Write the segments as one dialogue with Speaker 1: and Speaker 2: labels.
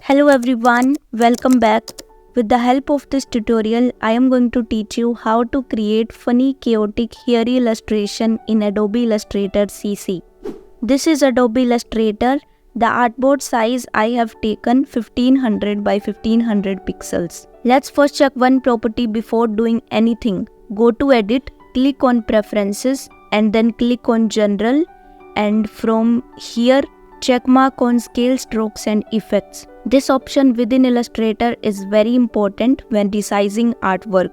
Speaker 1: Hello everyone, welcome back. With the help of this tutorial, I am going to teach you how to create funny, chaotic, hairy illustration in Adobe Illustrator CC. This is Adobe Illustrator. The artboard size I have taken 1500 by 1500 pixels. Let's first check one property before doing anything. Go to Edit, click on Preferences and then click on General, and from here check mark on Scale, Strokes and Effects. This option within Illustrator is very important when resizing artwork.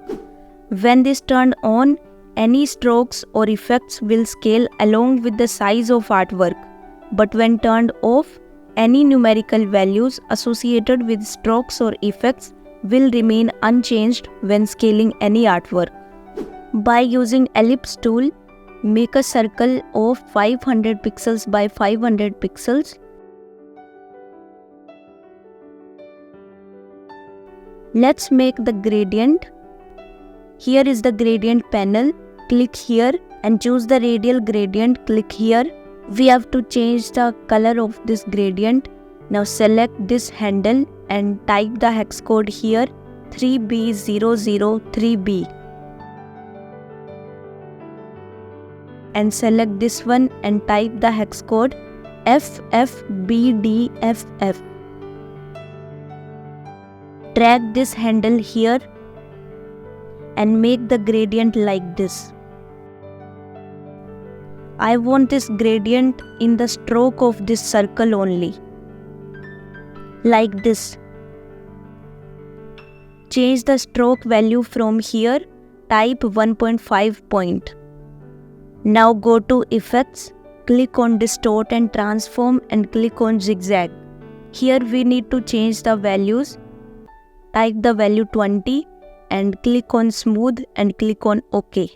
Speaker 1: When this turned on, any strokes or effects will scale along with the size of artwork. But when turned off, any numerical values associated with strokes or effects will remain unchanged when scaling any artwork. By using Ellipse tool, make a circle of 500 pixels by 500 pixels. Let's make the gradient. Here is the gradient panel. Click here and choose the radial gradient. Click here. We have to change the color of this gradient. Now select this handle and type the hex code here 3B003B. And select this one and type the hex code FFBDFF. Drag this handle here and make the gradient like this. I want this gradient in the stroke of this circle only. Like this. Change the stroke value from here, type 1.5 point. Now go to Effects, click on Distort and Transform and click on Zigzag. Here we need to change the values. Type the value 20 and click on Smooth and click on OK.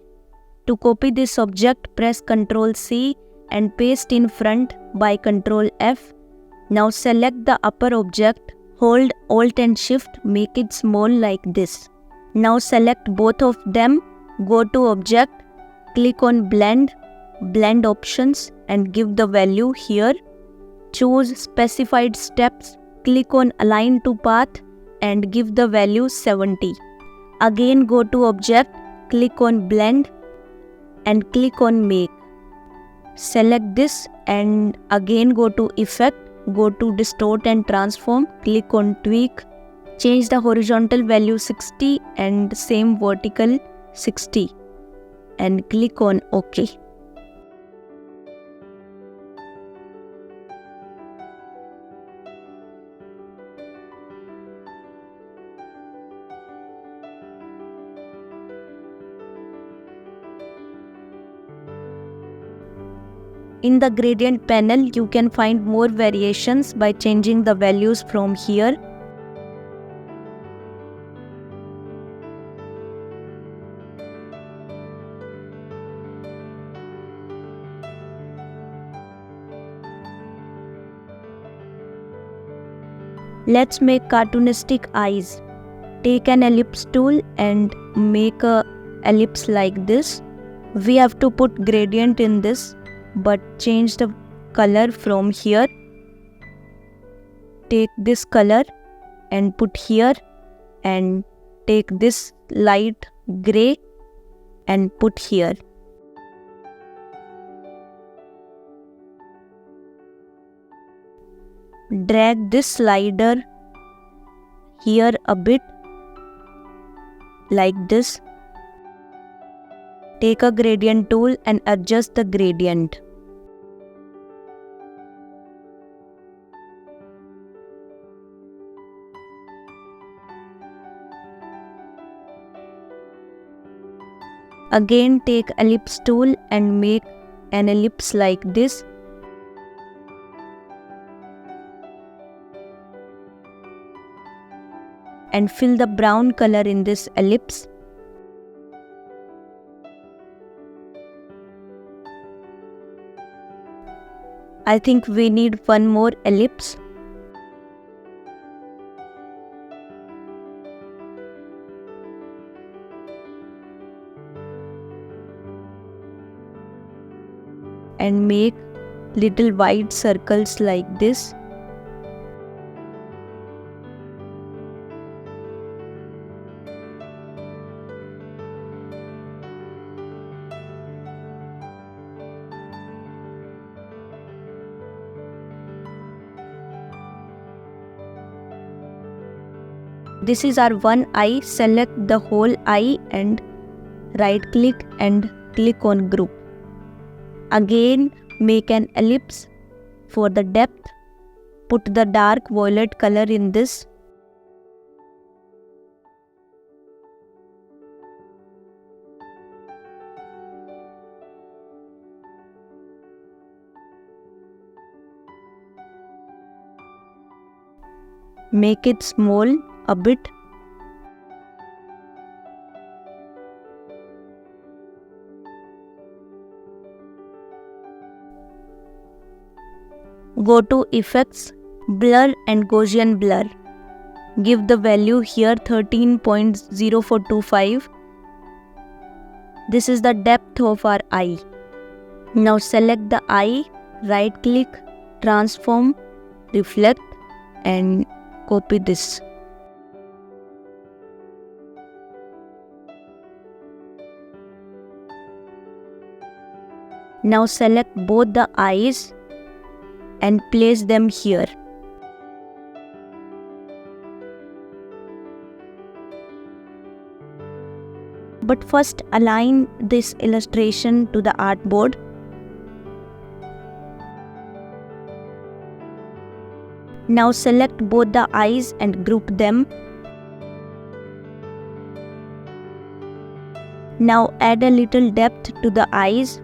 Speaker 1: To copy this object, press Ctrl C and paste in front by Ctrl F. Now select the upper object, hold Alt and Shift, make it small like this. Now select both of them, go to Object, click on Blend, Blend Options and give the value here. Choose Specified Steps, click on Align to Path and give the value 70. Again go to Object, click on Blend and click on Make. Select this and again go to Effect, go to Distort and Transform, click on Tweak. Change the horizontal value 60 and same vertical 60 and click on OK. In the gradient panel, you can find more variations by changing the values from here. Let's make cartoonistic eyes. Take an ellipse tool and make a ellipse like this. We have to put gradient in this, but change the color from here. Take this color and put here and take this light gray and put here. Drag this slider here a bit like this. Take a gradient tool and adjust the gradient. Again take ellipse tool and make an ellipse like this. And fill the brown color in this ellipse. I think we need one more ellipse. And make little white circles like this. This is our one eye. Select the whole eye and right click and click on group. Again, make an ellipse for the depth. Put the dark violet color in this. Make it small a bit. Go to Effects, Blur and Gaussian Blur. Give the value here 13.0425. This is the depth of our eye. Now select the eye, right click, transform, reflect and copy this. Now select both the eyes and place them here. But first align this illustration to the artboard. Now select both the eyes and group them. Now add a little depth to the eyes.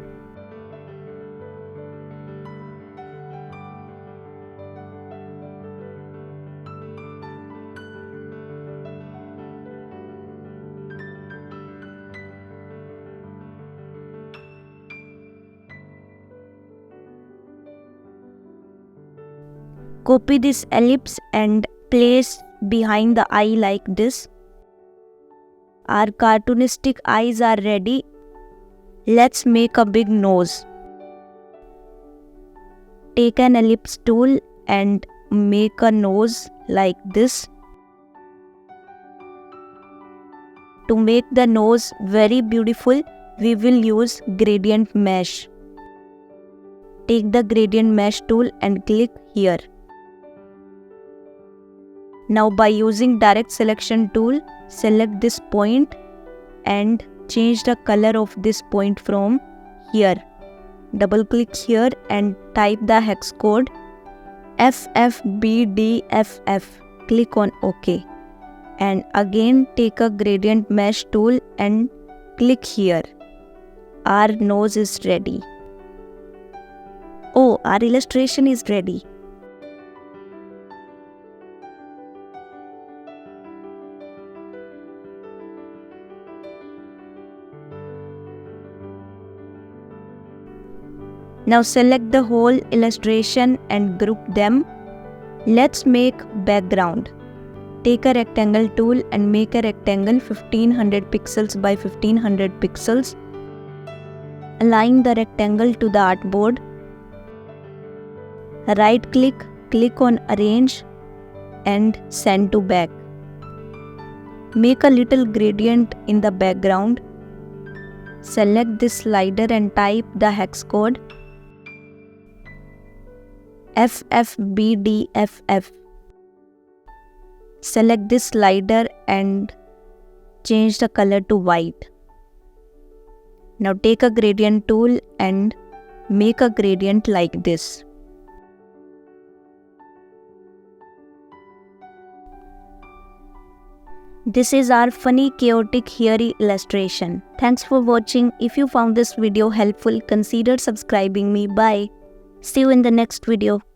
Speaker 1: Copy this ellipse and place behind the eye like this. Our cartoonistic eyes are ready. Let's make a big nose. Take an ellipse tool and make a nose like this. To make the nose very beautiful, we will use gradient mesh. Take the gradient mesh tool and click here. Now by using direct selection tool, select this point and change the color of this point from here. Double click here and type the hex code FFBDFF. Click on OK. And again take a gradient mesh tool and click here. Our nose is ready. Oh, our illustration is ready. Now select the whole illustration and group them. Let's make background. Take a rectangle tool and make a rectangle 1500 pixels by 1500 pixels. Align the rectangle to the artboard. Right click, click on arrange and send to back. Make a little gradient in the background. Select this slider and type the hex code FFBDFF. Select this slider and change the color to white. Now take a gradient tool and make a gradient like this. This is our funny, chaotic, hairy illustration. Thanks for watching. If you found this video helpful, consider subscribing me. Bye. See you in the next video.